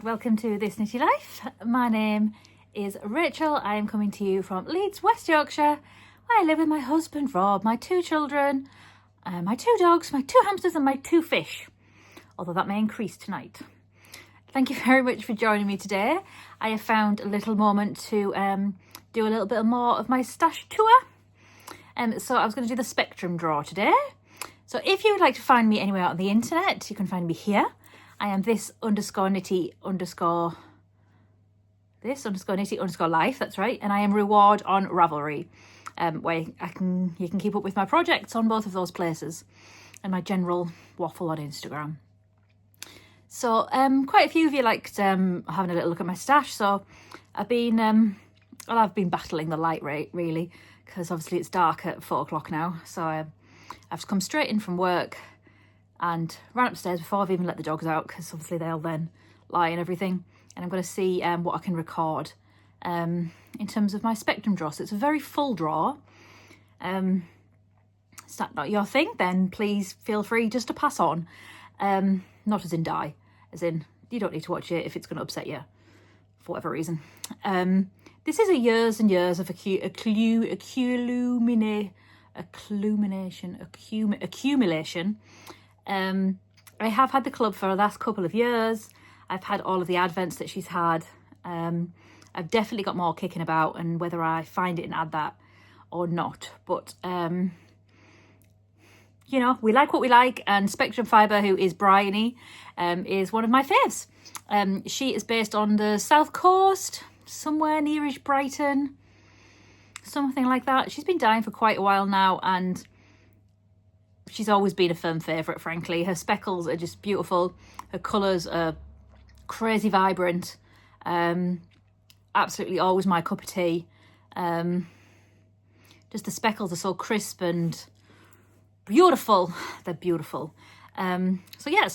and welcome to This Knitty Life. My name is Rachel. I am coming to you from Leeds, West Yorkshire, where I live with my husband Rob, my 2 children, my 2 dogs, my 2 hamsters and my 2 fish, although that may increase tonight. Thank you very much for joining me today. I have found a little moment to do a little bit more of my stash tour. So I was going to do the Spectrum drawer today. So if you would like to find me anywhere on the internet, you can find me here. I am this_Knitty_life, that's right. And I am Reward on Ravelry, where you can keep up with my projects on both of those places and my general waffle on Instagram. So quite a few of you liked having a little look at my stash. So I've been battling the light rate really, because obviously it's dark at 4 o'clock now. So I've come straight in from work and ran upstairs before I've even let the dogs out, because obviously they'll then lie and everything. And I'm going to see what I can record in terms of my Spectrum drawer. So it's a very full drawer. Is that not your thing? Then please feel free just to pass on. Not as in die, as in you don't need to watch it if it's going to upset you for whatever reason. This is a years and years of accumulation. I have had the club for the last couple of years. I've had all of the advents that she's had. I've definitely got more kicking about, and whether I find it and add that or not. But, you know, we like what we like. And Spectrum Fibre, who is Briony, is one of my faves. She is based on the south coast, somewhere nearish Brighton, something like that. She's been dying for quite a while now, and she's always been a firm favourite, frankly. Her speckles are just beautiful. Her colours are crazy vibrant. Absolutely always my cup of tea. Just the speckles are so crisp and beautiful. They're beautiful. So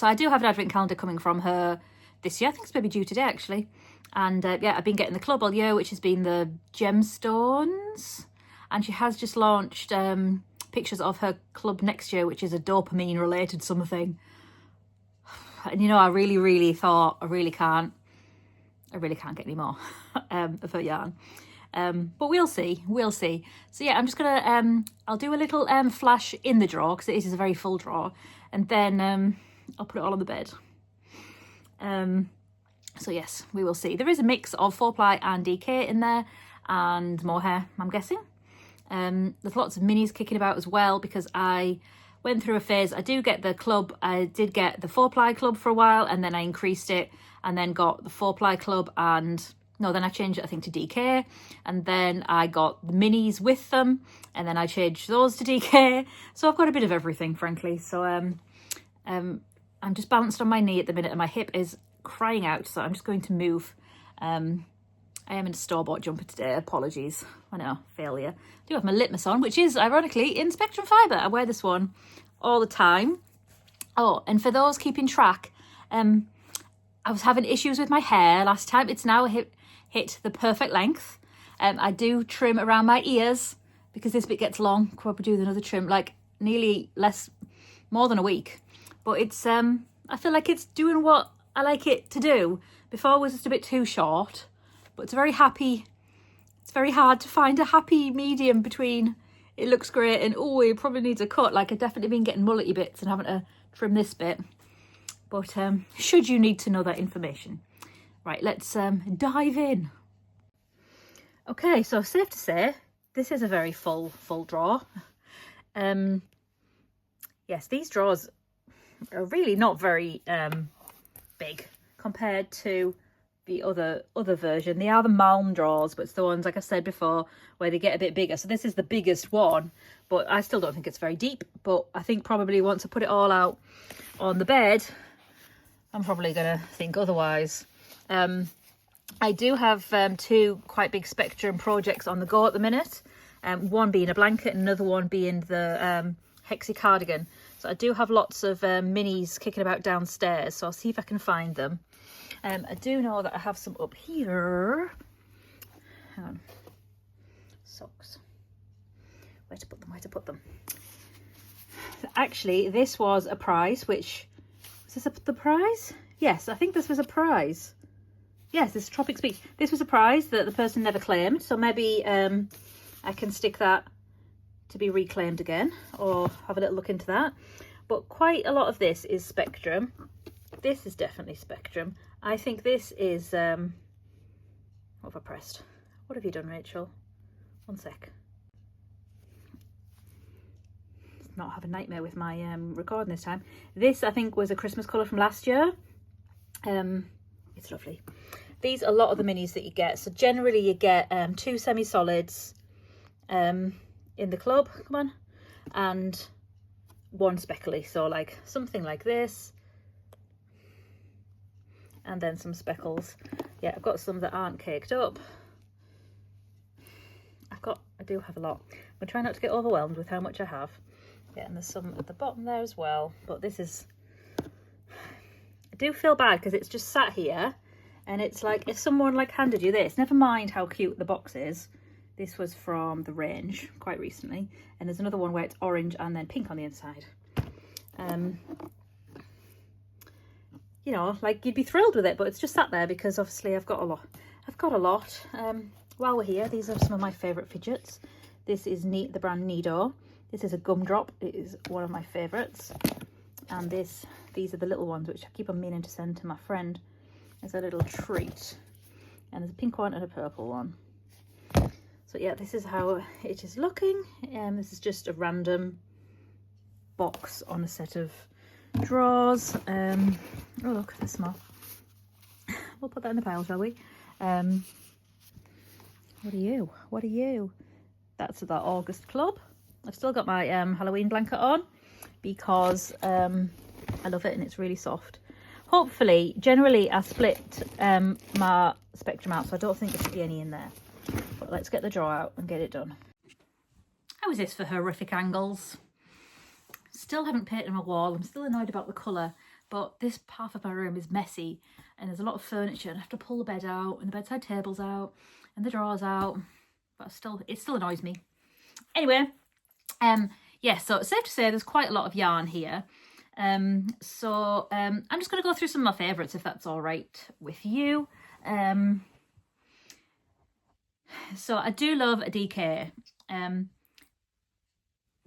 I do have an advent calendar coming from her this year. I think it's maybe due today, actually. And I've been getting the club all year, which has been the gemstones. And she has just launched pictures of her club next year, which is a dopamine related something. And you know, I really thought I really can't get any more of her yarn. But we'll see. So yeah, I'm just gonna I'll do a little flash in the drawer, because it is a very full drawer, and then I'll put it all on the bed. So yes, we will see. There is a mix of 4-ply and DK in there, and mohair, I'm guessing. There's lots of minis kicking about as well, because I went through a phase. I do get the club. I did get the 4-ply club for a while, and then I increased it, and then got the 4-ply club, and then I changed it, I think, to DK, and then I got the minis with them, and then I changed those to DK. So I've got a bit of everything, frankly. So I'm just balanced on my knee at the minute, and my hip is crying out, so I'm just going to move. I am in a store-bought jumper today. Apologies. I know, failure. I do have my litmus on, which is ironically in Spectrum Fibre. I wear this one all the time. Oh, and for those keeping track, I was having issues with my hair last time. It's now hit the perfect length. I do trim around my ears, because this bit gets long. Probably do another trim, like more than a week. But it's I feel like it's doing what I like it to do. Before it was just a bit too short, but it's very hard to find a happy medium between it looks great and oh, it probably needs a cut. Like, I've definitely been getting mullety bits and having to trim this bit. But should you need to know that information. Right, let's dive in. Okay, so safe to say, this is a very full drawer. Yes, these drawers are really not very big compared to the other version. They are the Malm drawers, but it's the ones, like I said before, where they get a bit bigger. So this is the biggest one, but I still don't think it's very deep. But I think probably once I put it all out on the bed, I'm probably gonna think otherwise. I do have 2 quite big Spectrum projects on the go at the minute. One being a blanket, and another one being the Hexie cardigan. So I do have lots of minis kicking about downstairs, so I'll see if I can find them. I do know that I have some up here. Hang on. Socks. Where to put them? Actually, this was a prize, which... Was this the prize? Yes, I think this was a prize. yes, this is Tropics Beach. This was a prize that the person never claimed, so maybe I can stick that to be reclaimed again, or have a little look into that. But quite a lot of this is Spectrum. This is definitely Spectrum. I think this is what have I pressed? What have you done, Rachel? One sec. Not have a nightmare with my recording this time. This I think was a Christmas colour from last year. It's lovely. These are a lot of the minis that you get. So generally you get 2 semi-solids in the club, come on, and 1 speckly. So like something like this, and then some speckles. Yeah, I've got some that aren't caked up. I do have a lot. I'm trying not to get overwhelmed with how much I have. Yeah, and there's some at the bottom there as well. But this is, I do feel bad because it's just sat here, and it's like if someone like handed you this, never mind how cute the box is. This was from the range quite recently, and there's another one where it's orange and then pink on the inside. You know, like you'd be thrilled with it, but it's just sat there because obviously I've got a lot. While we're here, these are some of my favourite fidgets. This is the brand Nido. This is a gumdrop. It is one of my favourites. And these are the little ones which I keep on meaning to send to my friend as a little treat. And there's a pink one and a purple one. So yeah, this is how it is looking. This is just a random box on a set of drawers. Oh look, they're small. We'll put that in the pile, shall we? What are you? What are you? That's that August club. I've still got my Halloween blanket on because I love it and it's really soft. Hopefully, generally I split my Spectrum out, so I don't think there should be any in there. But let's get the drawer out and get it done. How is this for horrific angles? Still haven't painted my wall. I'm still annoyed about the colour, but this half of my room is messy and there's a lot of furniture and I have to pull the bed out and the bedside table's out and the drawers out, but it still annoys me. Anyway, yeah, so it's safe to say there's quite a lot of yarn here. So I'm just going to go through some of my favourites if that's all right with you. So I do love a DK.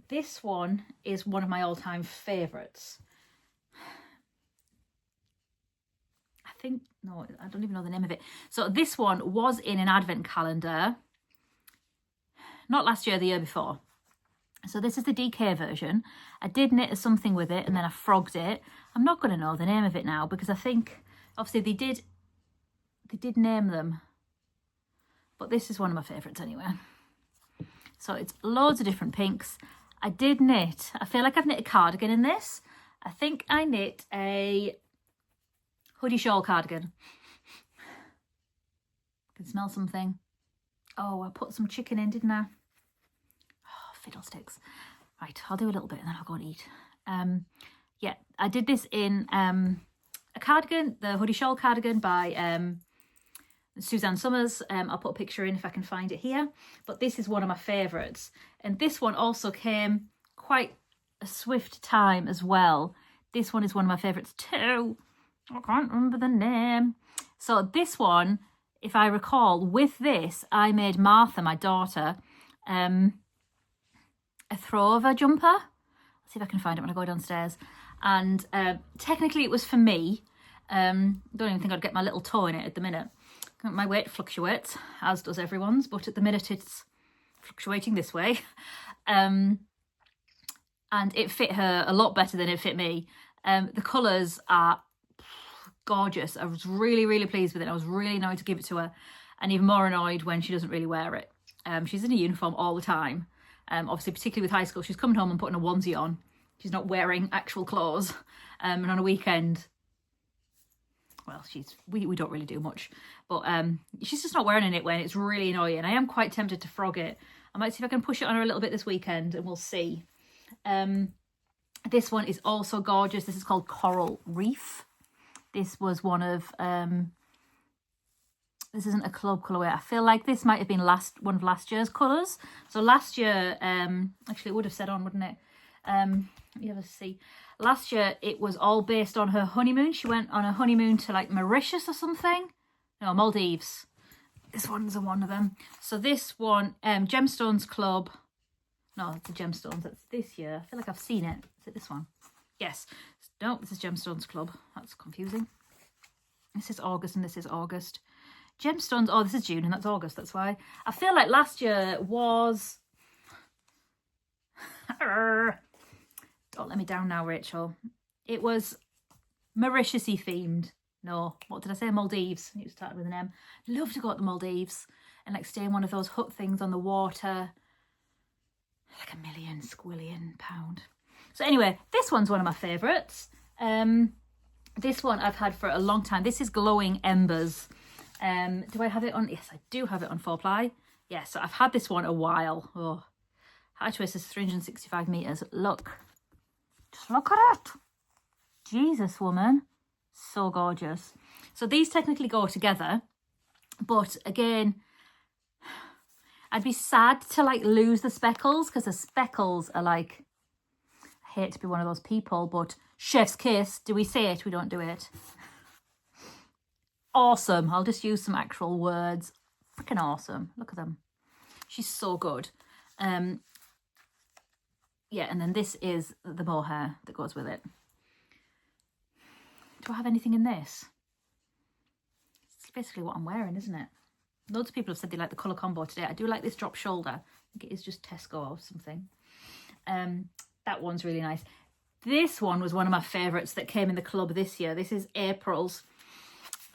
This one is one of my all-time favourites. No, I don't even know the name of it. So this one was in an advent calendar, not last year, the year before. So this is the DK version. I did knit something with it and then I frogged it. I'm not going to know the name of it now because I think obviously they did name them, but this is one of my favourites anyway. So it's loads of different pinks. I did knit, I feel like I've knit a cardigan in this. I think I knit a hoodie shawl cardigan. I can smell something. Oh, I put some chicken in, didn't I? Oh, fiddlesticks. Right, I'll do a little bit and then I'll go and eat. Yeah, I did this in a cardigan, the hoodie shawl cardigan by Suzanne Summers. I'll put a picture in if I can find it here. But this is one of my favourites. And this one also came quite a swift time as well. This one is one of my favourites too. I can't remember the name. So this one, if I recall, with this, I made Martha, my daughter, a throw-over jumper. Let's see if I can find it when I go downstairs. And technically it was for me. Don't even think I'd get my little toe in it at the minute. My weight fluctuates, as does everyone's, but at the minute it's fluctuating this way. And it fit her a lot better than it fit me. The colours are gorgeous. I was really, really pleased with it. I was really annoyed to give it to her, and even more annoyed when she doesn't really wear it. She's in a uniform all the time. Obviously, particularly with high school, she's coming home and putting a onesie on. She's not wearing actual clothes. And on a weekend, well, we don't really do much, but she's just not wearing a knitwear, and it's really annoying. I am quite tempted to frog it. I might see if I can push it on her a little bit this weekend, and we'll see. This one is also gorgeous. This is called Coral Reef. This was one of this isn't a club colourway. I feel like this might have been one of last year's colours. So last year, actually it would have said on, wouldn't it? Let me have a see. Last year it was all based on her honeymoon. She went on a honeymoon to like Mauritius or something. No, Maldives. This one's one of them. So this one, Gemstones Club. No, it's the Gemstones. That's this year. I feel like I've seen it. Is it this one? Yes. No, this is Gemstones Club. That's confusing. This is August and this is August. Gemstones. Oh, this is June and that's August. That's why. I feel like last year was... Don't let me down now, Rachel. It was Mauritius-y themed. No, what did I say? Maldives. It started with an M. Love to go to the Maldives and like stay in one of those hut things on the water. Like £1 million squillion pound. So anyway, this one's one of my favourites. This one I've had for a long time. This is Glowing Embers. Do I have it on? Yes, I do have it on 4ply. Yeah, so I've had this one a while. Oh, high twist is 365 metres. Look. Just look at it. Jesus, woman. So gorgeous. So these technically go together. But again, I'd be sad to like lose the speckles because the speckles are like, I hate to be one of those people, but chef's kiss. Do we say it? We don't do it. Awesome. I'll just use some actual words. Freaking awesome. Look at them. She's so good. Yeah, and then this is the mohair that goes with it. Do I have anything in this? It's basically what I'm wearing, isn't it? Loads of people have said they like the colour combo today. I do like this drop shoulder. I think it is just Tesco or something. That one's really nice. This one was one of my favourites that came in the club this year. This is April's.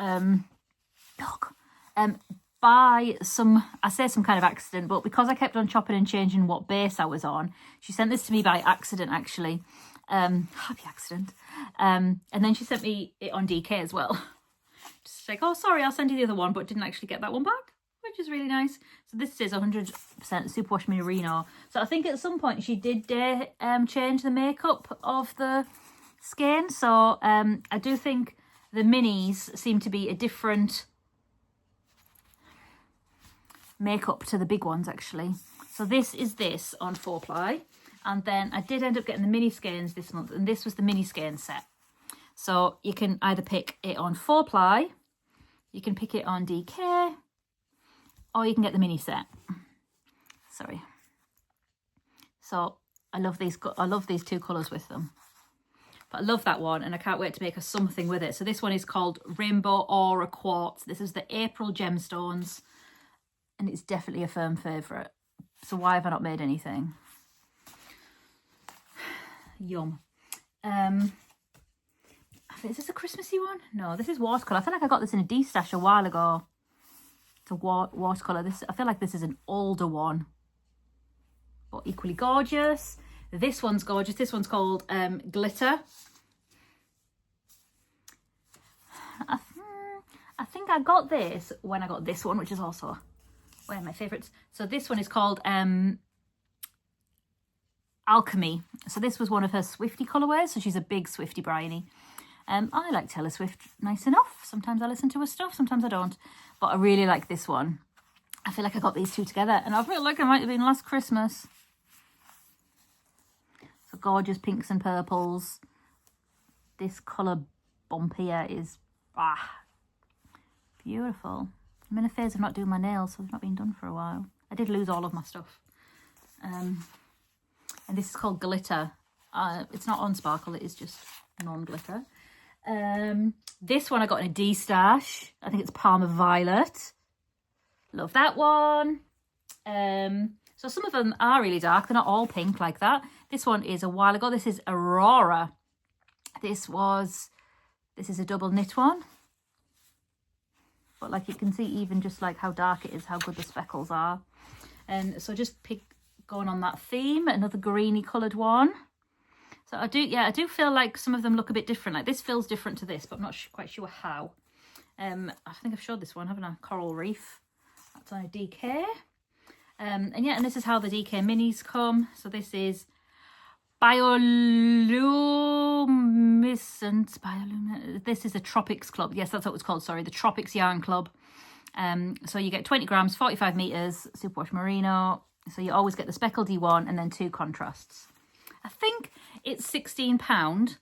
Look. By some, I say some kind of accident, but because I kept on chopping and changing what base I was on, she sent this to me by accident, actually. Happy accident. And then she sent me it on DK as well. Just like, oh, sorry, I'll send you the other one, but didn't actually get that one back, which is really nice. So this is 100% superwash merino. So I think at some point she did change the makeup of the skein. So I do think the minis seem to be a different makeup to the big ones, actually. So this is this on 4ply. And then I did end up getting the mini skeins this month, and this was the mini skein set. So you can either pick it on 4ply, you can pick it on DK, or you can get the mini set. Sorry. So I love these two colours with them. But I love that one, and I can't wait to make a something with it. So this one is called Rainbow Aura Quartz. This is the April Gemstones, and it's definitely a firm favourite. So why have I not made anything? Yum. Is this a Christmassy one? No, this is watercolour. I feel like I got this in a D-stash a while ago. It's a watercolour. I feel like this is an older one, but equally gorgeous. This one's gorgeous. This one's called Glitter. I think I got this when I got this one, which is also one of my favourites. So this one is called Alchemy. So this was one of her Swiftie colourways. So she's a big Swiftie Briony. I like Taylor Swift nice enough. Sometimes I listen to her stuff, sometimes I don't. But I really like this one. I feel like I got these two together, and I feel like it might have been last Christmas. So gorgeous pinks and purples. This colour bump here is beautiful. I'm in a phase of not doing my nails, so they've not been done for a while. I did lose all of my stuff. And this is called Glitter. It's not on Sparkle, it is just non-glitter. This one I got in a D-stash. I think it's Parma Violet. Love that one. So some of them are really dark. They're not all pink like that. This one is a while ago. This is Aurora. This is a double knit one. But like you can see even just like how dark it is, how good the speckles are. And so just going on that theme, another greeny coloured one. So I do feel like some of them look a bit different. Like this feels different to this, but I'm not quite sure how. I think I've showed this one, haven't I? Coral Reef. That's on a DK. And this is how the DK minis come. So this is Bioluminescent. This is a Tropics Club. Yes, that's what it's called. Sorry, the Tropics Yarn Club. So you get 20 grams, 45 meters, superwash merino. So you always get the speckledy one and then 2 contrasts. I think it's £16.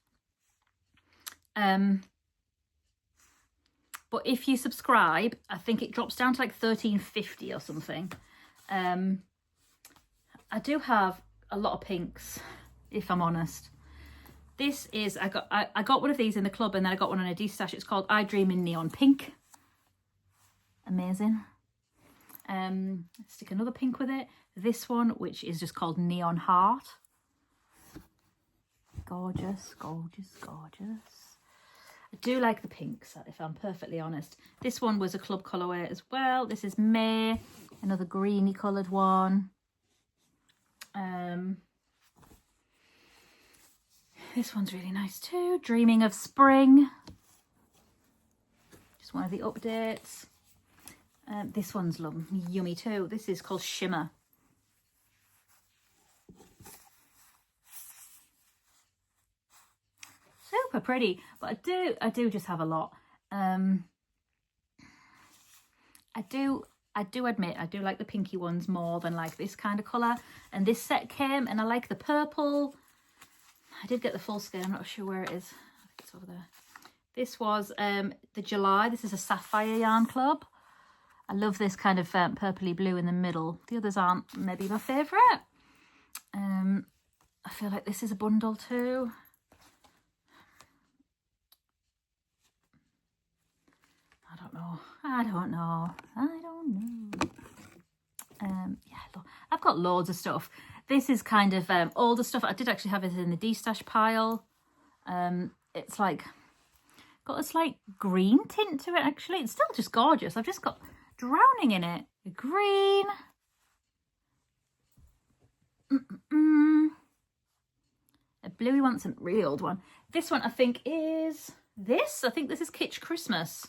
But if you subscribe, I think it drops down to like $13.50 or something. I do have a lot of pinks, if I'm honest. This is, I got one of these in the club, and then I got one on a D-stash. It's called I Dream in Neon Pink. Amazing. Stick another pink with it. This one, which is just called Neon Heart. Gorgeous, gorgeous, gorgeous. I do like the pinks, if I'm perfectly honest. This one was a club colourway as well. This is May, another greeny coloured one. This one's really nice too. Dreaming of Spring. Just one of the updates. This one's yummy too. This is called Shimmer. Super pretty, but I do just have a lot. I do admit I do like the pinky ones more than like this kind of colour. And this set came, and I like the purple. I did get the full scale. I'm not sure where it is. I think it's over there. This was the July. This is a Sapphire Yarn Club. I love this kind of purpley blue in the middle. The others aren't maybe my favourite. I feel like this is a bundle too. I don't know. Yeah, look, I've got loads of stuff. This is kind of older stuff. I did actually have it in the D-stash pile. It's like got a slight green tint to it actually. It's still just gorgeous. I've just got drowning in it. The green. A bluey one's a really old one. This one I think is this. I think this is Kitsch Christmas.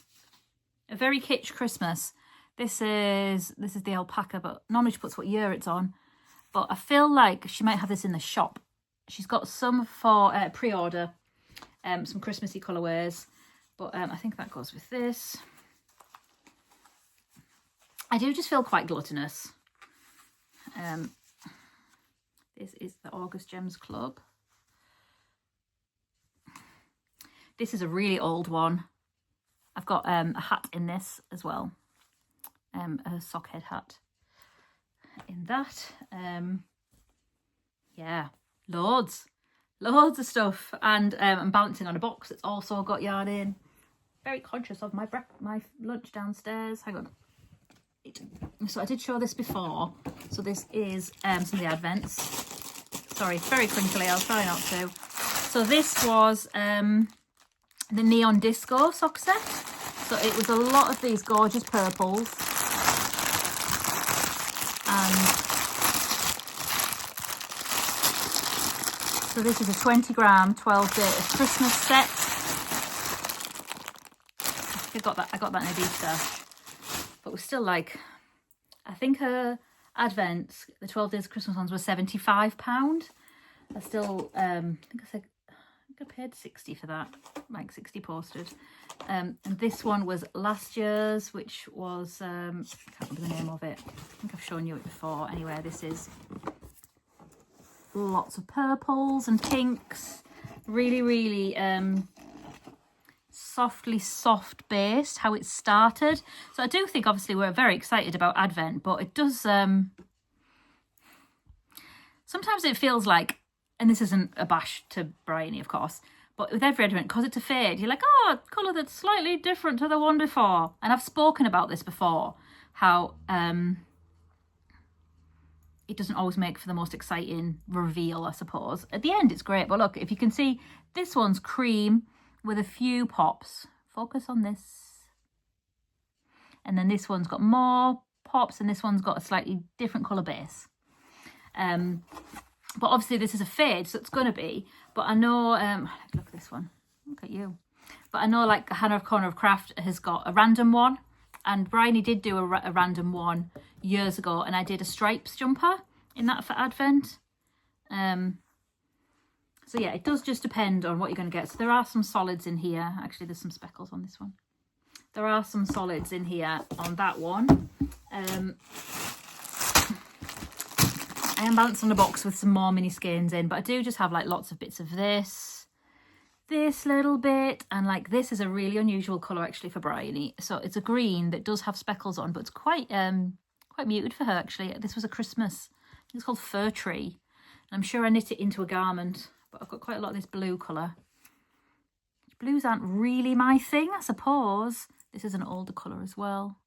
A very kitsch Christmas. This is the alpaca, but normally she puts what year it's on. But I feel like she might have this in the shop. She's got some for pre-order, some Christmassy colourways. But I think that goes with this. I do just feel quite gluttonous. This is the August Gems Club. This is a really old one. I've got a hat in this as well. A sock head hat in that. Yeah, loads of stuff. And I'm bouncing on a box that's also got yarn in. Very conscious of my lunch downstairs. Hang on. So I did show this before. So this is some of the advents. Sorry, very crinkly. I'll try not to. So this was the Neon Disco sock set. So it was a lot of these gorgeous purples. And so this is a 20 gram 12-day Christmas set. I got that in a D-stash. But we're still like, I think her advents, the 12 days Christmas ones were £75. I still, I think I paid 60 for that, like 60 posted. And this one was last year's, which was, I can't remember the name of it. I think I've shown you it before. Anyway, this is lots of purples and pinks. Really, really softly soft based, how it started. So I do think obviously we're very excited about Advent, but it does, sometimes it feels like, and this isn't a bash to Briony, of course, but with every Advent, because it's a fade, you're like, oh, a colour that's slightly different to the one before. And I've spoken about this before, how it doesn't always make for the most exciting reveal, I suppose. At the end, it's great, but look, if you can see, this one's cream with a few pops. Focus on this. And then this one's got more pops, and this one's got a slightly different colour base. But obviously this is a fade, so it's going to be. But I know, look at this one. Look at you. But I know like Hannah of Corner of Craft has got a random one. And Briony did do a random one years ago. And I did a stripes jumper in that for Advent. So yeah, it does just depend on what you're going to get. So there are some solids in here. Actually, there's some speckles on this one. There are some solids in here on that one. I am balanced on a box with some more mini skeins in, but I do just have like lots of bits of this. this little bit, and like this is a really unusual colour actually for Briony. So it's a green that does have speckles on, but it's quite muted for her actually. This was a Christmas. It's called Fir Tree. And I'm sure I knit it into a garment, but I've got quite a lot of this blue colour. Blues aren't really my thing, I suppose. This is an older colour as well.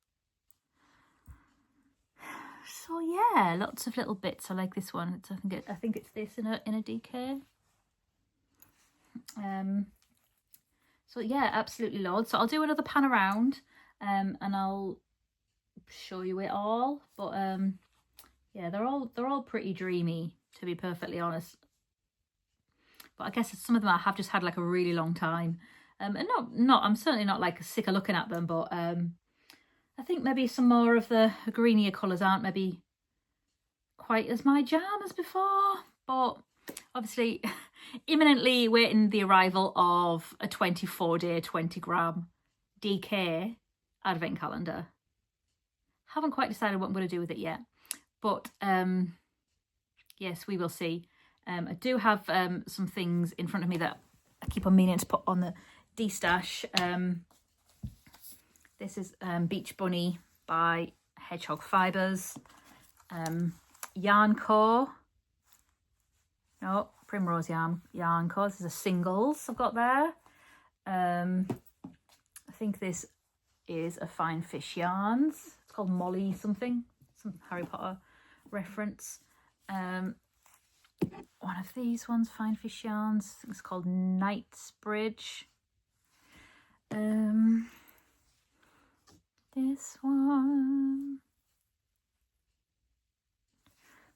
So yeah, lots of little bits. I like this one. I think it's this in a DK. So yeah, absolutely loads. So I'll do another pan around, and I'll show you it all. But yeah, they're all pretty dreamy, to be perfectly honest. But I guess some of them I have just had like a really long time, and I'm certainly not like sick of looking at them, but I think maybe some more of the greenier colours aren't maybe quite as my jam as before. But obviously imminently waiting the arrival of a 24-day 20-gram DK advent calendar. Haven't quite decided what I'm going to do with it yet, but yes, we will see. I do have some things in front of me that I keep on meaning to put on the D-stash. This is Beach Bunny by Hedgehog Fibres. Yarn Co. No, Primrose Yarn Co. This is a singles I've got there. I think this is a Fine Fish Yarns. It's called Molly something. Some Harry Potter reference. One of these ones, Fine Fish Yarns. I think it's called Knightsbridge. This one.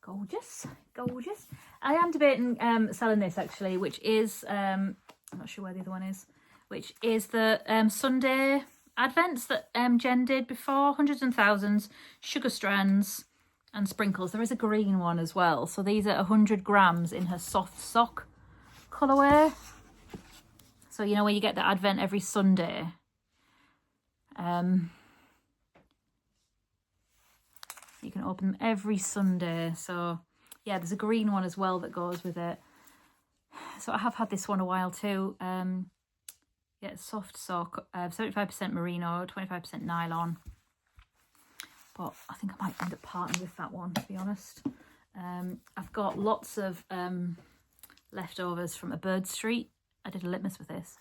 Gorgeous, gorgeous. I am debating selling this actually, which is, I'm not sure where the other one is, which is the Sunday Advents that Jen did before, hundreds and thousands, sugar strands and sprinkles. There is a green one as well. So these are 100 grams in her soft sock colourway. So you know where you get the Advent every Sunday. You can open them every Sunday. So yeah, there's a green one as well that goes with it. So I have had this one a while too. Yeah, soft sock, 75% merino, 25% nylon. But I think I might end up parting with that one, to be honest. I've got lots of leftovers from a Bird Street. I did a litmus with this.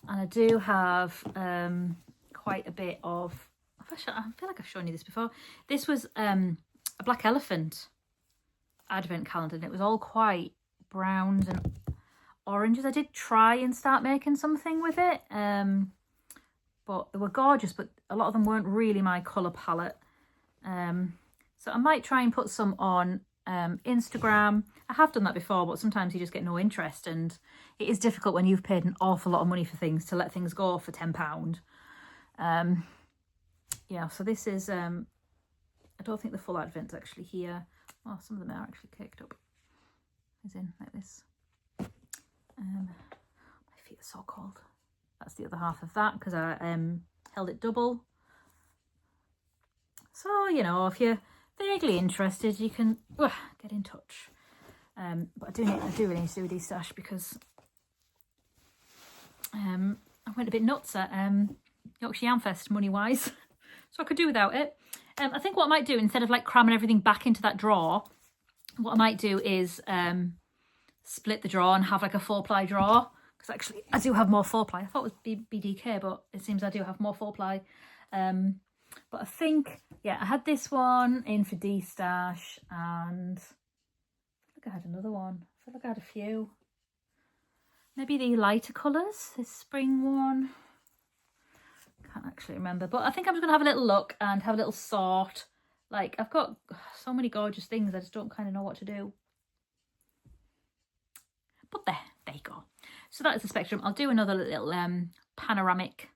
And I do have quite a bit of, I feel like I've shown you this before. This was a Black Elephant advent calendar, and it was all quite browns and oranges. I did try and start making something with it, but they were gorgeous, but a lot of them weren't really my colour palette. So I might try and put some on Instagram. I have done that before, but sometimes you just get no interest, and it is difficult when you've paid an awful lot of money for things to let things go for £10. Yeah, so this is, I don't think the full advent's actually here. Well, some of them are actually caked up. As in, like this. My feet are so cold. That's the other half of that, because I held it double. So, you know, if you're vaguely interested, you can get in touch. But I do really need to do a D-stash, because I went a bit nuts at Yorkshire Yarn Fest money-wise. So I could do without it. I think what I might do, instead of like cramming everything back into that drawer, what I might do is split the drawer and have like a 4-ply drawer. Because actually I do have more 4-ply. I thought it was BDK, but it seems I do have more 4-ply. But I think, yeah, I had this one in for D-stash, and I feel like I had another one. I feel like I had a few. Maybe the lighter colours, this spring one. Can't actually remember, but I think I'm just gonna have a little look and have a little sort. Like, I've got so many gorgeous things, I just don't kind of know what to do. But there you go. So that is the Spectrum. I'll do another little panoramic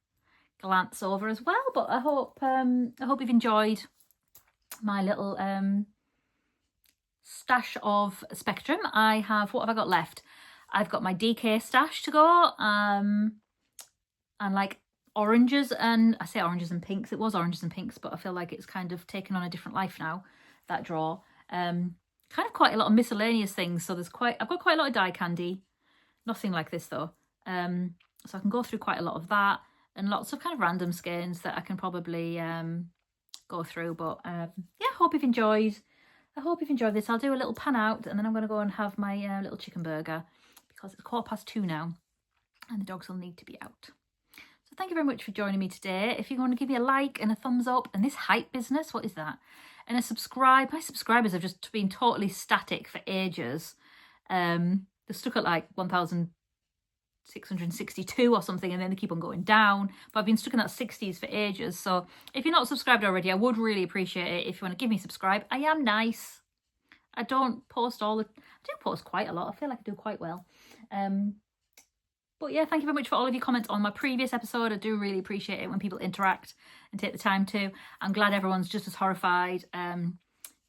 glance over as well, but I hope you've enjoyed my little stash of Spectrum. What have I got left? I've got my DK stash to go, and like oranges, and I say oranges and pinks. It was oranges and pinks, but I feel like it's kind of taken on a different life now, that drawer. Kind of quite a lot of miscellaneous things. So I've got quite a lot of die candy. Nothing like this though. So I can go through quite a lot of that and lots of kind of random skeins that I can probably go through. But yeah, hope you've enjoyed. I hope you've enjoyed this. I'll do a little pan out and then I'm going to go and have my little chicken burger because it's 2:15 now and the dogs will need to be out. So thank you very much for joining me today. If you want to give me a like and a thumbs up, and this hype business, what is that? And a subscribe. My subscribers have just been totally static for ages. They're stuck at like 1,662 or something, and then they keep on going down. But I've been stuck in that 60s for ages. So if you're not subscribed already, I would really appreciate it if you want to give me a subscribe. I am nice. I don't post I do post quite a lot. I feel like I do quite well. But yeah, thank you very much for all of your comments on my previous episode. I do really appreciate it when people interact and take the time to. I'm glad everyone's just as horrified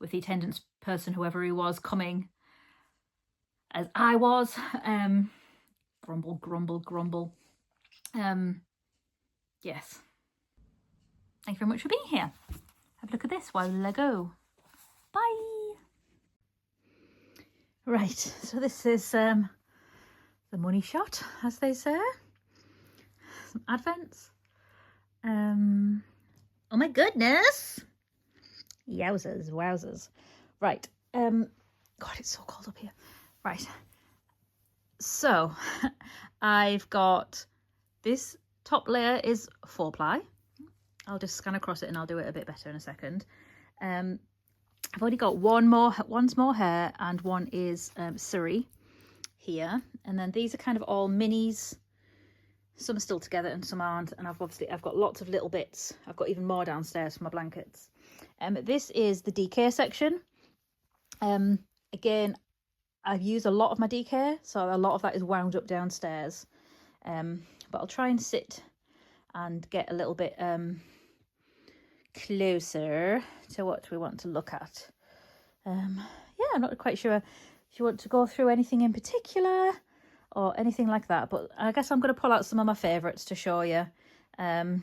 with the attendance person, whoever he was, coming as I was. Grumble, grumble, grumble. Yes. Thank you very much for being here. Have a look at this while I go. Bye. Right, so this is the money shot, as they say. Some advents. Oh my goodness. Yowzers, wowzers. Right. God, it's so cold up here. Right. So I've got this top layer is 4-ply. I'll just scan across it and I'll do it a bit better in a second. I've already got one's more hair and one is Surrey here, and then these are kind of all minis. Some are still together and some aren't, and I've got lots of little bits. I've got even more downstairs for my blankets. This is the DK section. Again, I've used a lot of my DK, so a lot of that is wound up downstairs. But I'll try and sit and get a little bit closer to what we want to look at. Yeah, I'm not quite sure if you want to go through anything in particular or anything like that, but I guess I'm going to pull out some of my favourites to show you. Don't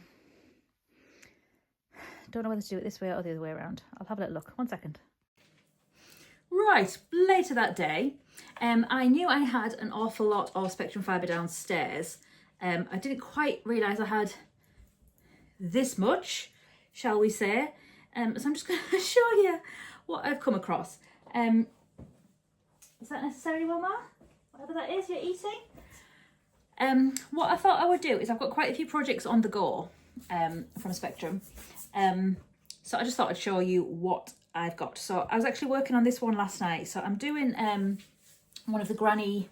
know whether to do it this way or the other way around. I'll have a little look. 1 second. Right, later that day, I knew I had an awful lot of Spectrum Fibre downstairs. I didn't quite realise I had this much, shall we say. So I'm just going to show you what I've come across. Is that necessary, Wilma? Whatever that is you're eating? What I thought I would do is I've got quite a few projects on the go from Spectrum. So I just thought I'd show you what I've got. So I was actually working on this one last night. So I'm doing one of the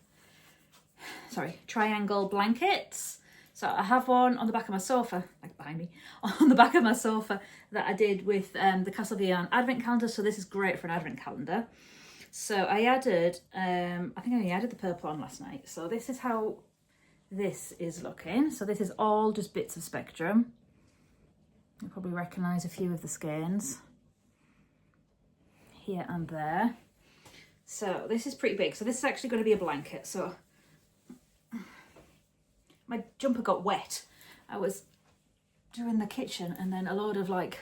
triangle blankets. So I have one on the back of my sofa, like behind me, on the back of my sofa that I did with the Castle Beyond advent calendar. So this is great for an advent calendar. So I added, I think I only added the purple on last night. So this is how this is looking. So this is all just bits of Spectrum. You'll probably recognise a few of the skeins here and there. So this is pretty big. So this is actually going to be a blanket. So my jumper got wet. I was doing the kitchen and then a load of like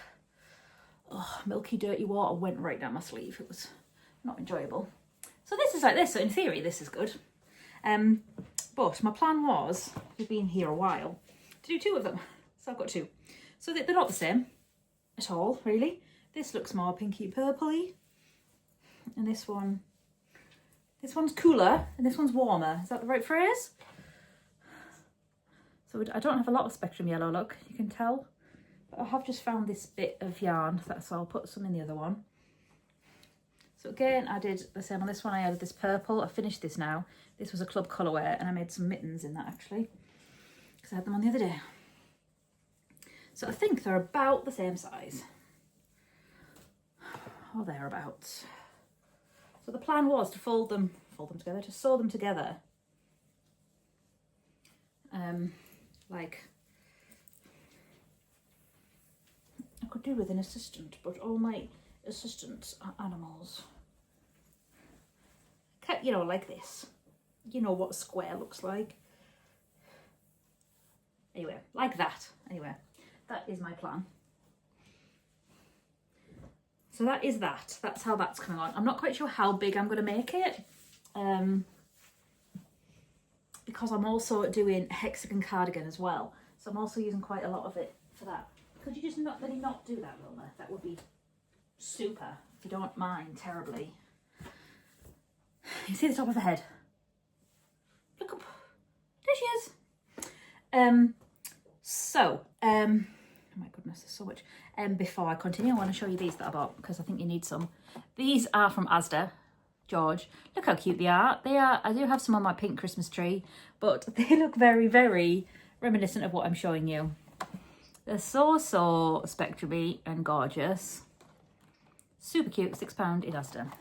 milky dirty water went right down my sleeve. It was not enjoyable. So this is like this. So in theory this is good. But my plan was, we've been here a while, to do 2 of them. So I've got 2. So they're not the same at all, really. This looks more pinky purpley. And this one's cooler and this one's warmer. Is that the right phrase? So I don't have a lot of Spectrum yellow, look, you can tell. But I have just found this bit of yarn, so I'll put some in the other one. So again, I did the same on this one. I added this purple. I finished this now. This was a club colourway and I made some mittens in that actually, because I had them on the other day. So I think they're about the same size, or thereabouts. So the plan was to fold them together, to sew them together. Like I could do with an assistant, but all my assistants are animals. You know, like this. You know what a square looks like. Anyway, like that. Anyway, that is my plan. So that is that. That's how that's coming on. I'm not quite sure how big I'm going to make it. because I'm also doing a hexagon cardigan as well. So I'm also using quite a lot of it for that. Could you just not really not do that, Wilma? That would be super, if you don't mind terribly. You see the top of her head? Look up. There she is. Oh my goodness, there's so much. Before I continue, I want to show you these that I bought because I think you need some. These are from Asda, George. Look how cute they are. I do have some on my pink Christmas tree, but they look very, very reminiscent of what I'm showing you. They're so spectrumy and gorgeous. Super cute, £6 in Asda.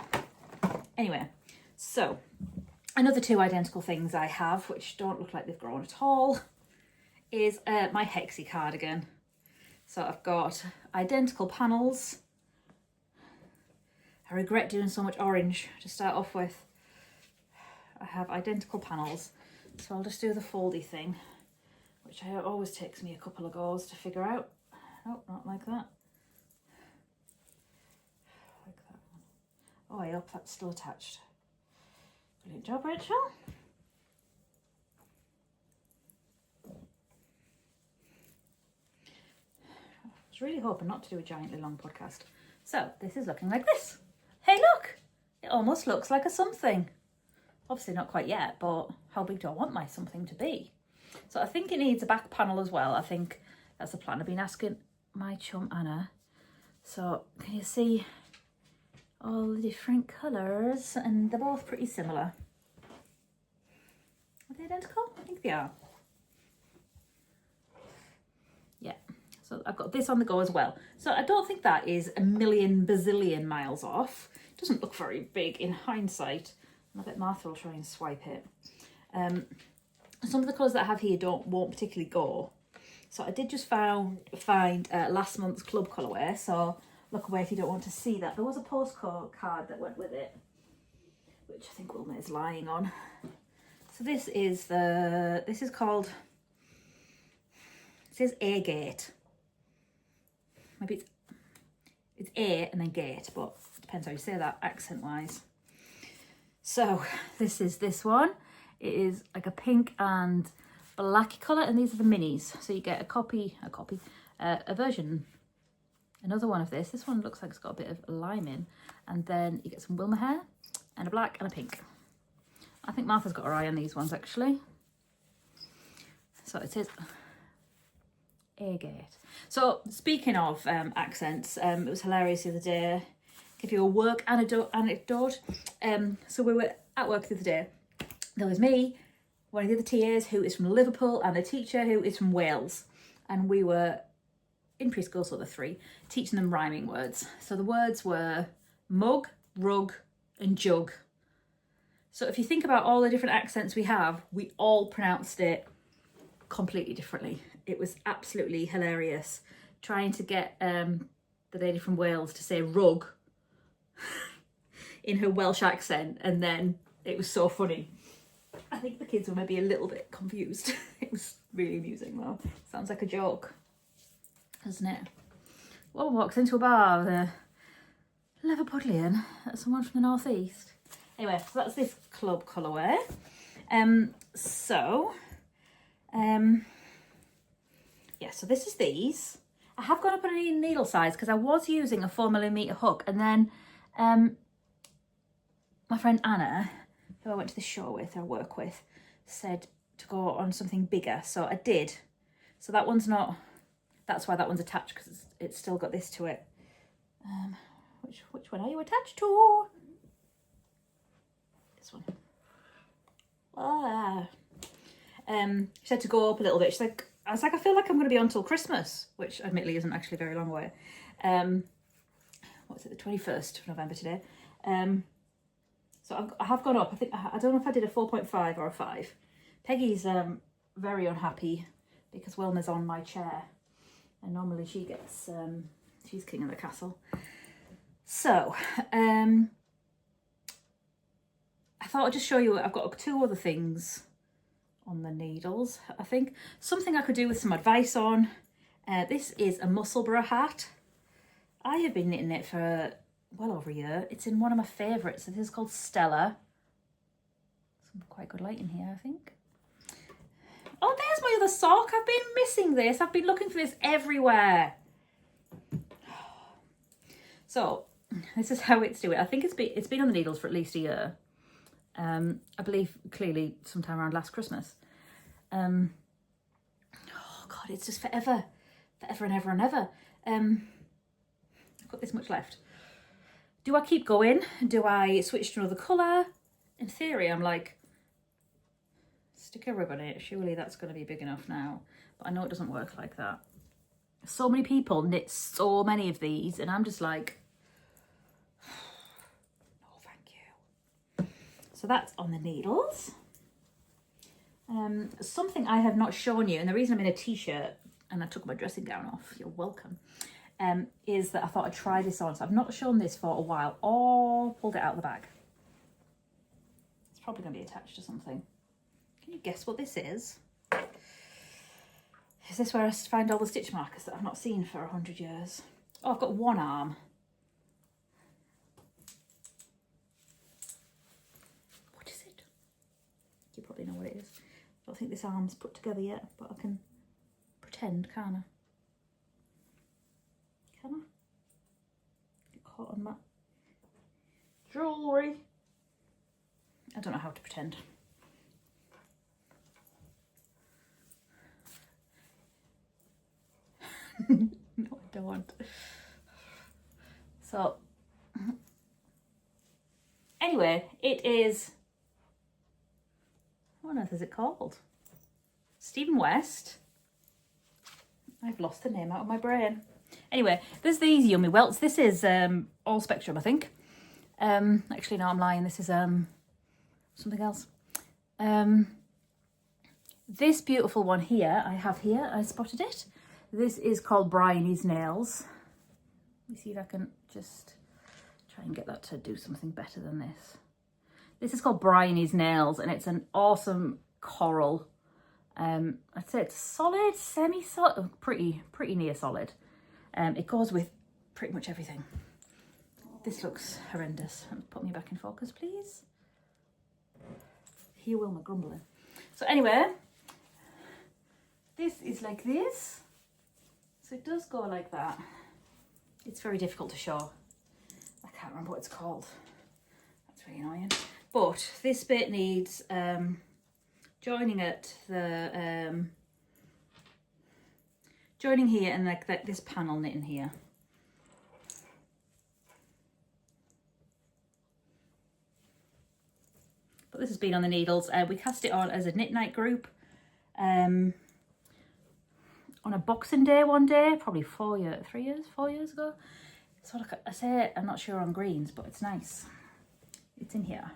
Anyway, so another two identical things I have, which don't look like they've grown at all, is my hexy cardigan. So I've got identical panels. I regret doing so much orange to start off with. I have identical panels, so I'll just do the foldy thing, which always takes me a couple of goes to figure out. Nope, not like that. Like that one. Oh, I hope that's still attached. Brilliant job, Rachel. I was really hoping not to do a giantly long podcast. So this is looking like this. Hey, look! It almost looks like a something. Obviously not quite yet, but how big do I want my something to be? So I think it needs a back panel as well. I think that's the plan. I've been asking my chum Anna. So can you see all the different colours? And they're both pretty similar. Are they identical? I think they are. Yeah. So I've got this on the go as well. So I don't think that is a million bazillion miles off. It doesn't look very big in hindsight. I bet Martha will try and swipe it. Some of the colours that I have here won't particularly go. So I did just find last month's club colourway. So look away if you don't want to see that. There was a postcard card that went with it, which I think Wilma is lying on. So this is called, it says A Gate. Maybe it's A and then gate, but it depends how you say that accent wise. So this is this one. It is like a pink and blacky colour, and these are the minis. So you get a version, another one of this. This one looks like it's got a bit of lime in, and then you get some Wilma hair and a black and a pink. I think Martha's got her eye on these ones actually. So it says A-gate. So speaking of accents, it was hilarious the other day. Give you a work anecdote. So we were at work the other day. There was me, one of the other TAs who is from Liverpool, and a teacher who is from Wales. And we were in preschool, so the three, teaching them rhyming words. So the words were mug, rug, and jug. So if you think about all the different accents we have, we all pronounced it completely differently. It was absolutely hilarious trying to get the lady from Wales to say rug in her Welsh accent, and then it was so funny. I think the kids were maybe a little bit confused. It was really amusing though. Sounds like a joke, doesn't it? Woman walks into a bar with a Liverpudlian, that's someone from the northeast. Anyway, so that's this club colourway. Yeah, so this is these. I have gone up on a needle size because I was using a 4mm hook, and then my friend Anna, who I went to the show with, I work with, said to go on something bigger, so I did. So that one's not, that's why that one's attached, because it's still got this to it. Which one are you attached to? This one. She said to go up a little bit. I was like, I feel like I'm going to be on till Christmas, which admittedly isn't actually a very long way. What's it, the 21st of November today. So I have gone up. I don't know if I did a 4.5 or a 5. Peggy's very unhappy because Wilma's on my chair, and normally she gets, she's king of the castle. So, I thought I'd just show you, I've got two other things on the needles, I think. Something I could do with some advice on. This is a Musselburgh hat. I have been knitting it for well over a year. It's in one of my favourites. This is called Stella. Some quite good light in here, I think. the sock. I've been missing this. I've been looking for this everywhere. So this is how it's doing. I think it's been on the needles for at least a year. I believe clearly sometime around last Christmas. Oh God, it's just forever and ever and ever. I've got this much left. Do I keep going? Do I switch to another colour? In theory, I'm like, stick a ribbon in it. Surely that's going to be big enough now. But I know it doesn't work like that. So many people knit so many of these, and I'm just like, no, thank you. So that's on the needles. Something I have not shown you, and the reason I'm in a t-shirt and I took my dressing gown off, you're welcome, is that I thought I'd try this on. So I've not shown this for a while, or pulled it out of the bag. It's probably going to be attached to something. Can you guess what this is? Is this where I find all the stitch markers that I've not seen for 100 years? Oh, I've got one arm. What is it? You probably know what it is. I don't think this arm's put together yet, but I can pretend, can't I? Can I? Get caught on that jewellery. I don't know how to pretend. No, I don't. So, anyway, it is, what on earth is it called? Stephen West. I've lost the name out of my brain. Anyway, there's these yummy welts. This is all Spectrum, I think. Actually, no, I'm lying. This is something else. This beautiful one here, I spotted it. This is called Briony's Nails. Let me see if I can just try and get that to do something better than this. This is called Briony's Nails, and it's an awesome coral. I'd say it's solid, semi-solid, pretty near solid. It goes with pretty much everything. This looks horrendous. Put me back in focus, please. Here, Wilma grumbling. So anyway, this is like this. So it does go like that. It's very difficult to show. I can't remember what it's called. That's really annoying. But this bit needs joining at the joining here and like this panel knitting here. But this has been on the needles. We cast it on as a knit night group on a Boxing Day one day, probably 4 years ago. So like I say, I'm not sure on greens, but it's nice. It's in here.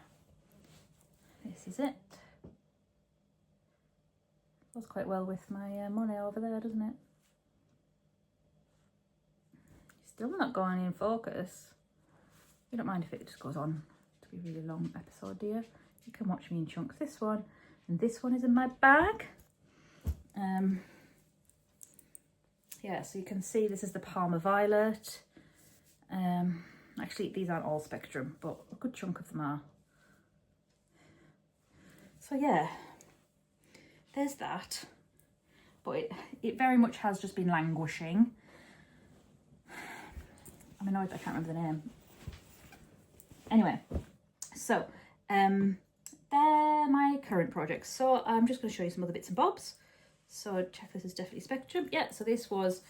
This is it. Goes quite well with my money over there, doesn't it? Still not going in focus. You don't mind if it just goes on to be a really long episode, do you? You can watch me in chunks. This one and this one is in my bag. Yeah, so you can see this is the Palmer Violet. Actually, these aren't all Spectrum, but a good chunk of them are. So yeah, there's that. But it very much has just been languishing. I'm annoyed that I can't remember the name. Anyway, so they're my current projects. So I'm just going to show you some other bits and bobs. So check, this is definitely Spectrum. Yeah, so this was,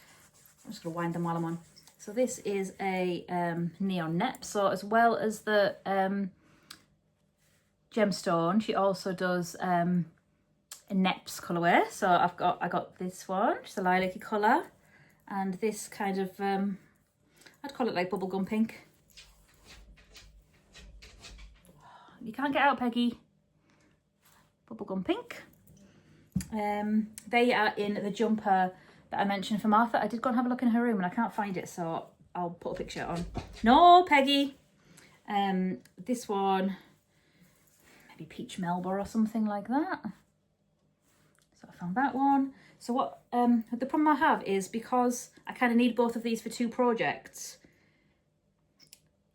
I'm just going to wind them while I'm on. So this is a neon nep. So as well as the gemstone, she also does a neps colourway. So I got this one, just a lilac-y colour, and this kind of I'd call it like bubblegum pink. You can't get out, Peggy. Bubblegum pink. They are in the jumper that I mentioned for Martha. I did go and have a look in her room and I can't find it, so I'll put a picture on. No, Peggy. This one, maybe Peach Melba or something like that. So I found that one. So what the problem I have is, because I kind of need both of these for two projects,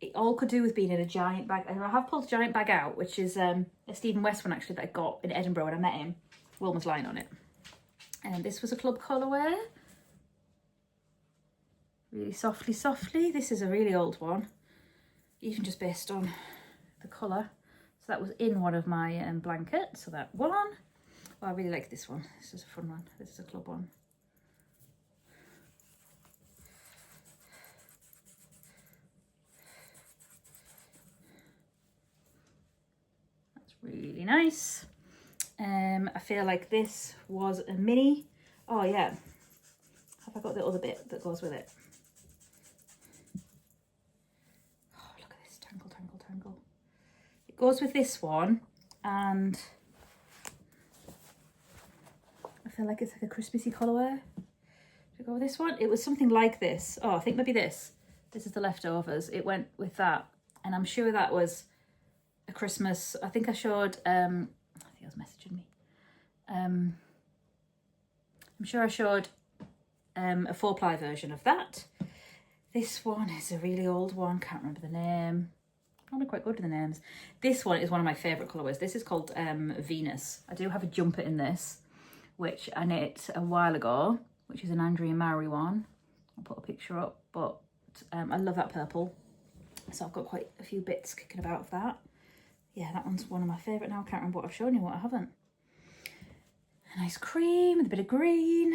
it all could do with being in a giant bag. And I have pulled a giant bag out, which is a Stephen West one actually that I got in Edinburgh when I met him. Wilma's lying on it. And this was a club colourway. Really softly, softly. This is a really old one, even just based on the colour. So that was in one of my blankets, so that one. Oh, I really like this one. This is a fun one. This is a club one. That's really nice. I feel like this was a mini. Oh yeah. Have I got the other bit that goes with it? Oh, look at this. Tangle, tangle, tangle. It goes with this one, and I feel like it's like a Christmassy colourway. To go with this one, it was something like this. Oh, I think maybe this. This is the leftovers. It went with that, and I'm sure that was a Christmas. I think I showed. I think I was messaging me. I'm sure I showed a 4-ply version of that. This one is a really old one. Can't remember the name. I'm quite good with the names. This one is one of my favourite colourways. This is called Venus. I do have a jumper in this, which I knit a while ago, which is an Andrea Mowry one. I'll put a picture up, but I love that purple. So I've got quite a few bits kicking about of that. Yeah, that one's one of my favourite now. I can't remember what I've shown you, what I haven't. A nice cream with a bit of green.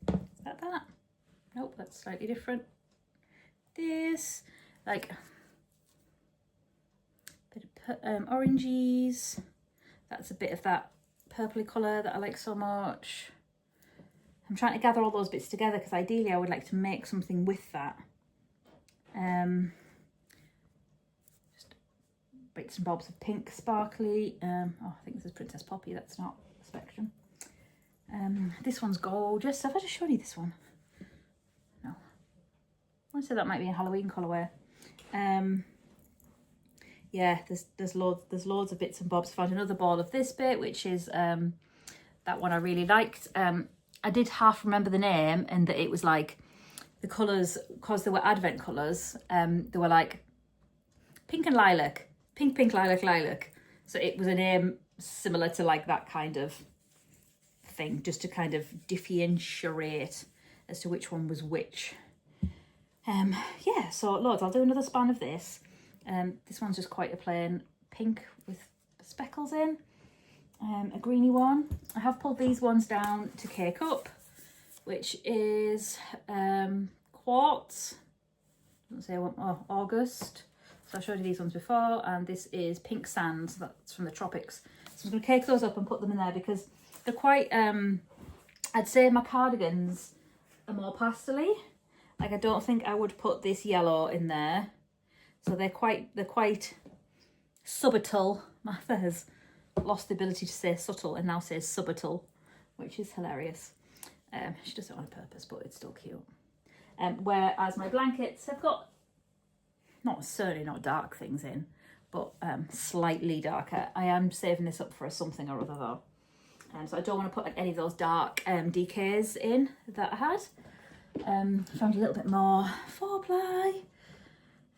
Is that? Nope, that's slightly different. This, like, a bit of oranges. That's a bit of that purpley colour that I like so much. I'm trying to gather all those bits together because ideally I would like to make something with that. Just bits and bobs of pink sparkly. Oh, I think this is Princess Poppy. That's not Spectrum. This one's gorgeous. Have I just shown you this one? No. I want to say that might be a Halloween colourway. Yeah, there's loads of bits and bobs. Found another ball of this bit, which is that one I really liked. I did half remember the name, and that it was like the colours, because they were Advent colours, they were like pink and lilac, pink, lilac, lilac. So it was a name similar to like that kind of thing, just to kind of differentiate as to which one was which. Yeah, so loads. I'll do another span of this. This one's just quite a plain pink with speckles in. A greeny one. I have pulled these ones down to Cake Up, which is quartz. Doesn't say what. Oh, August. So I showed you these ones before, and this is Pink Sands. That's from the tropics. So I'm going to cake those up and put them in there because they're quite. I'd say my cardigans are more pastel-y. Like, I don't think I would put this yellow in there. So they're quite subtle. Martha has lost the ability to say subtle and now says subtle, which is hilarious. She does it on purpose, but it's still cute. Whereas my blankets have got certainly not dark things in, but slightly darker. I am saving this up for something or other though. So I don't want to put any of those dark DKs in that I had. Found a little bit more 4-ply.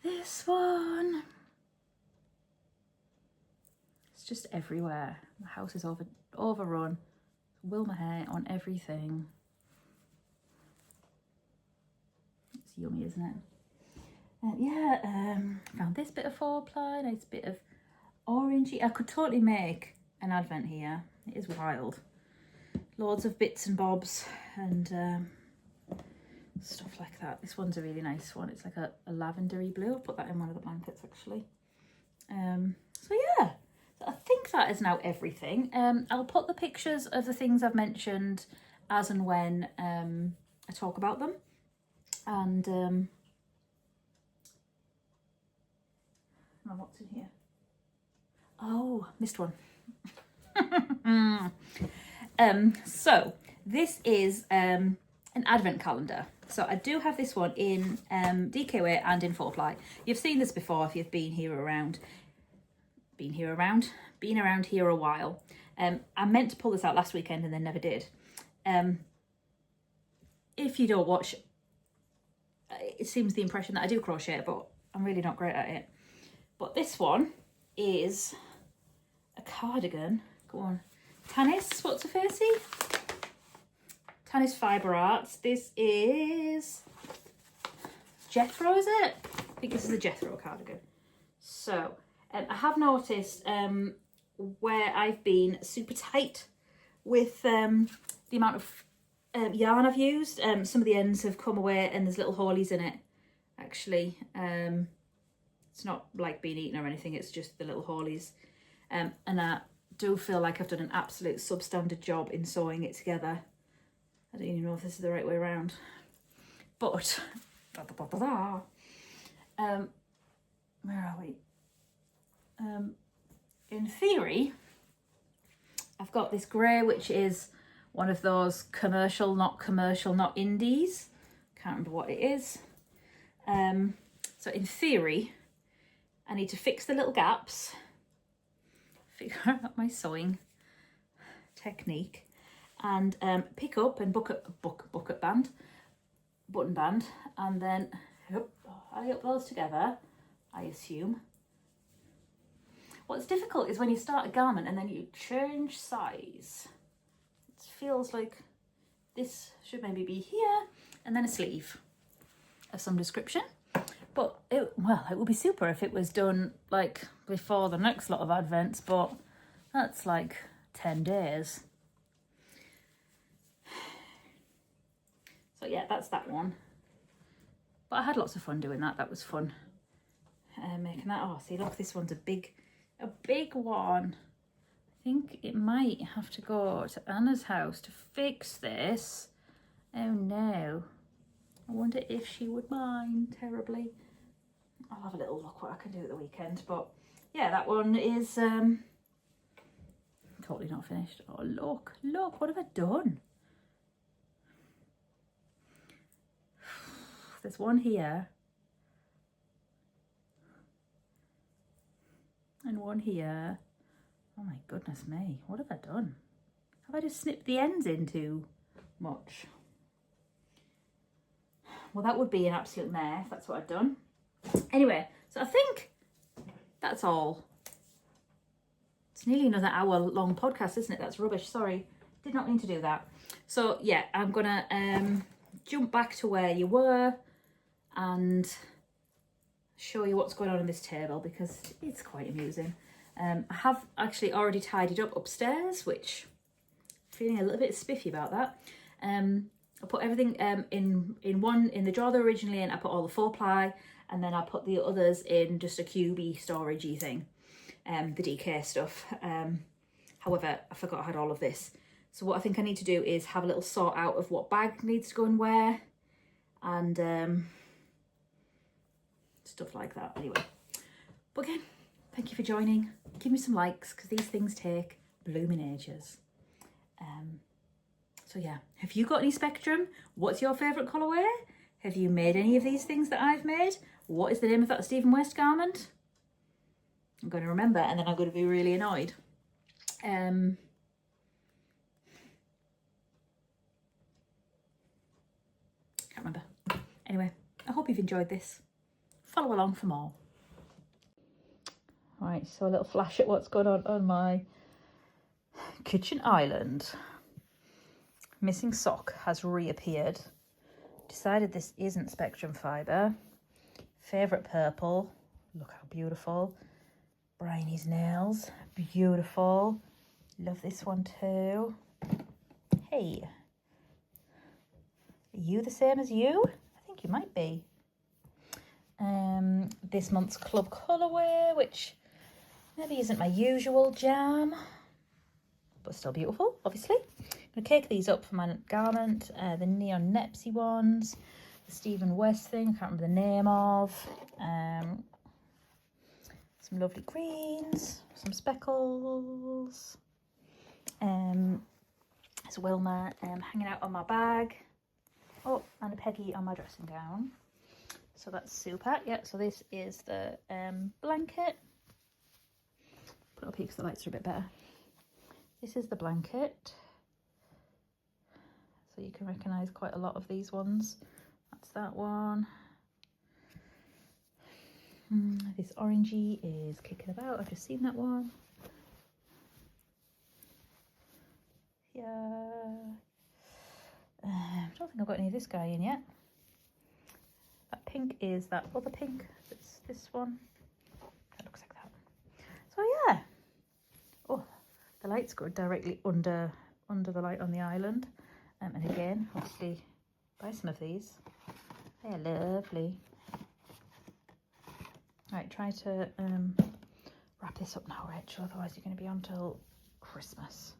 This one. It's just everywhere. The house is overrun. Wilma hair on everything. It's yummy, isn't it? Found this bit of 4-ply, nice bit of orangey. I could totally make an advent here. It is wild. Loads of bits and bobs and stuff like that. This one's a really nice one. It's like a lavendery blue. I'll put that in one of the blankets actually. So yeah, so I think that is now everything. I'll put the pictures of the things I've mentioned as and when I talk about them. And what's in here? Oh, missed one. So this is an advent calendar. So I do have this one in DK weight and in 4-ply. You've seen this before if you've been around here a while. I meant to pull this out last weekend and then never did. If you don't watch, it seems the impression that I do crochet, but I'm really not great at it. But this one is a cardigan. Go on. Tanis, what's her facey? Tanis Fibre Arts. This is Jethro, is it? I think this is a Jethro cardigan. So I have noticed where I've been super tight with the amount of yarn I've used. Some of the ends have come away and there's little holies in it, actually. It's not like being eaten or anything, it's just the little holies. And I do feel like I've done an absolute substandard job in sewing it together. I don't even know if this is the right way around. But, where are we? In theory, I've got this grey, which is one of those commercial, not indies. Can't remember what it is. So in theory, I need to fix the little gaps, figure out my sewing technique, and pick up and button band, and then I up those together, I assume. What's difficult is when you start a garment and then you change size. It feels like this should maybe be here, and then a sleeve of some description. But it would be super if it was done like before the next lot of advents, but that's like 10 days. So yeah, that's that one. But I had lots of fun doing that. That was fun. Making that. Oh, see, look, this one's a big one. I think it might have to go to Anna's house to fix this. Oh no. I wonder if she would mind terribly. I'll have a little look what I can do at the weekend. But yeah, that one is totally not finished. Oh, look, what have I done? There's one here. And one here. Oh my goodness me, what have I done? Have I just snipped the ends in too much? Well, that would be an absolute mess. That's what I've done. Anyway, so I think that's all. It's nearly another hour-long podcast, isn't it? That's rubbish. Sorry, did not mean to do that. So yeah, I'm gonna jump back to where you were and show you what's going on this table, because it's quite amusing. I have actually already tidied up upstairs, which I'm feeling a little bit spiffy about that. I put everything in the drawer they're originally in. I put all the 4-ply, and then I put the others in just a cubey storagey thing, the DK stuff. However, I forgot I had all of this. So what I think I need to do is have a little sort out of what bag needs to go in where, and stuff like that. Anyway, but again, thank you for joining. Give me some likes, because these things take blooming ages. So yeah, have you got any Spectrum? What's your favourite colourway? Have you made any of these things that I've made? What is the name of that Stephen West garment? I'm going to remember, and then I'm going to be really annoyed. Can't remember. Anyway, I hope you've enjoyed this. Follow along for more. Right, so a little flash at what's going on my kitchen island. Missing sock has reappeared. Decided this isn't Spectrum Fibre. Favourite purple. Look how beautiful. Briony's nails. Beautiful. Love this one too. Hey. Are you the same as you? I think you might be. This month's club colourway, which maybe isn't my usual jam, but still beautiful, obviously. I'm going to cake these up for my garment. The neon Nepsy ones, the Stephen West thing, I can't remember the name of. Some lovely greens, some speckles. There's Wilma hanging out on my bag. Oh, and a Peggy on my dressing gown. So that's super. Yeah, so this is the blanket. Put it up here because the lights are a bit better. This is the blanket. So you can recognise quite a lot of these ones. That's that one. This orangey is kicking about. I've just seen that one. Yeah. I don't think I've got any of this guy in yet. That pink is that other pink. It's this one. That looks like that. So yeah. Oh, the light's go directly under the light on the island. And again, obviously, buy some of these. They are lovely. Right, try to wrap this up now, Rachel. Otherwise, you're going to be on till Christmas.